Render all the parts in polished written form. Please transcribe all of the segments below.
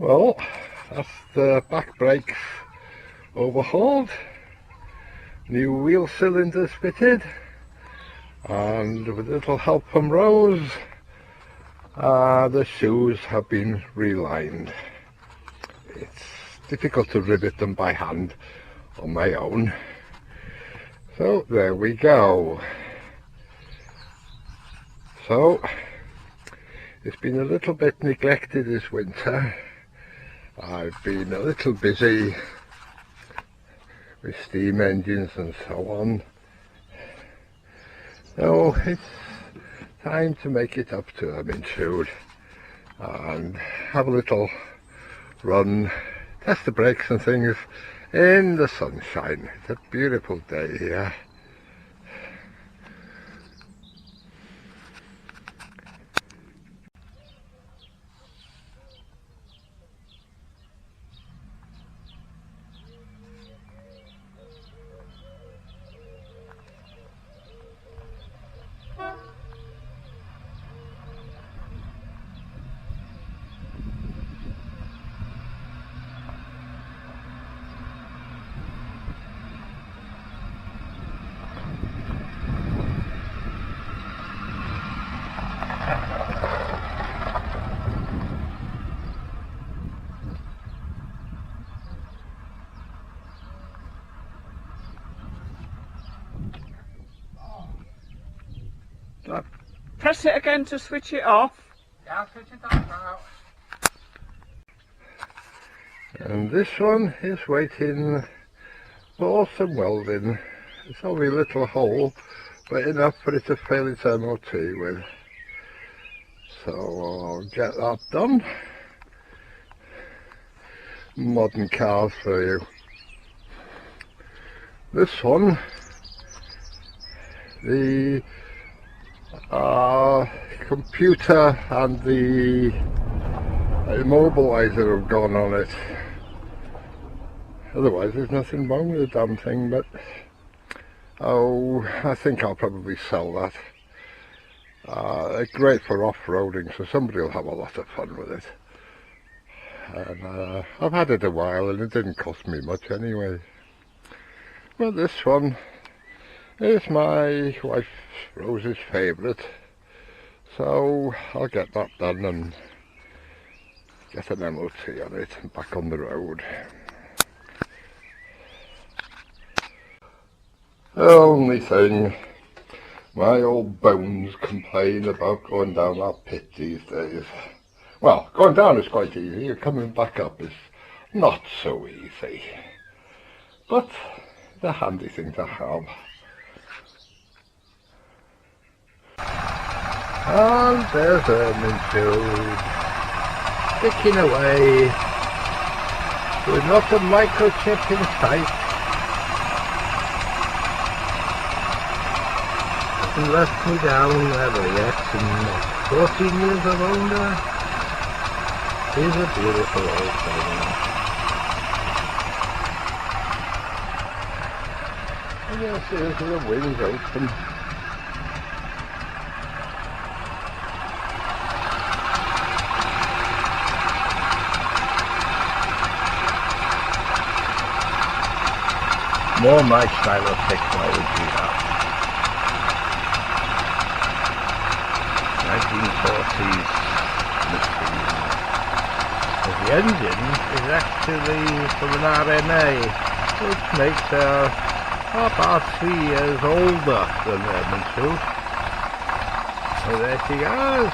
Well, that's the back brakes overhauled, new wheel cylinders fitted, and with a little help from Rose, the shoes have been relined. It's difficult to rivet them by hand on my own, so there we go. So it's been a little bit neglected this winter. I've been a little busy with steam engines and so on, so it's time to make it up to Ermintrude and have a little run, test the brakes and things in the sunshine. It's a beautiful day here. Press it again to switch it off. Yeah, I'll switch it off now. And this one is waiting for some welding. It's only a little hole, but enough for it to fail its MOT with. So I'll get that done. Modern cars for you. This one, the computer and the immobilizer have gone on it. Otherwise there's nothing wrong with the damn thing, but I think I'll probably sell that. It's great for off-roading, so somebody will have a lot of fun with it. And I've had it a while and it didn't cost me much anyway. Well, this one is my wife Rose's favourite, so I'll get that done and get an MOT on it and back on the road. The only thing, my old bones complain about going down that pit these days. Well, going down is quite easy, coming back up is not so easy, but it's a handy thing to have. And there's Ermintrude, sticking away with not a microchip in sight. Hasn't left me down ever yet, and 14 years of older is a beautiful old thing. And you'll see the wings open. More my style of technology now. 1940s machine. The engine is actually from an RME, which makes her about 3 years older than Ermintrude. So there she goes.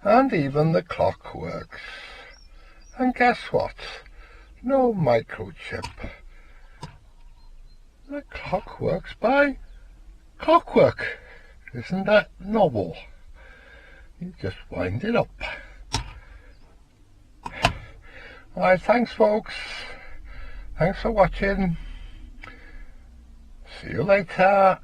And even the clock works. And guess what? No microchip. The clock works by clockwork. Isn't that novel? You just wind it up. Alright, thanks folks. Thanks for watching. See you later.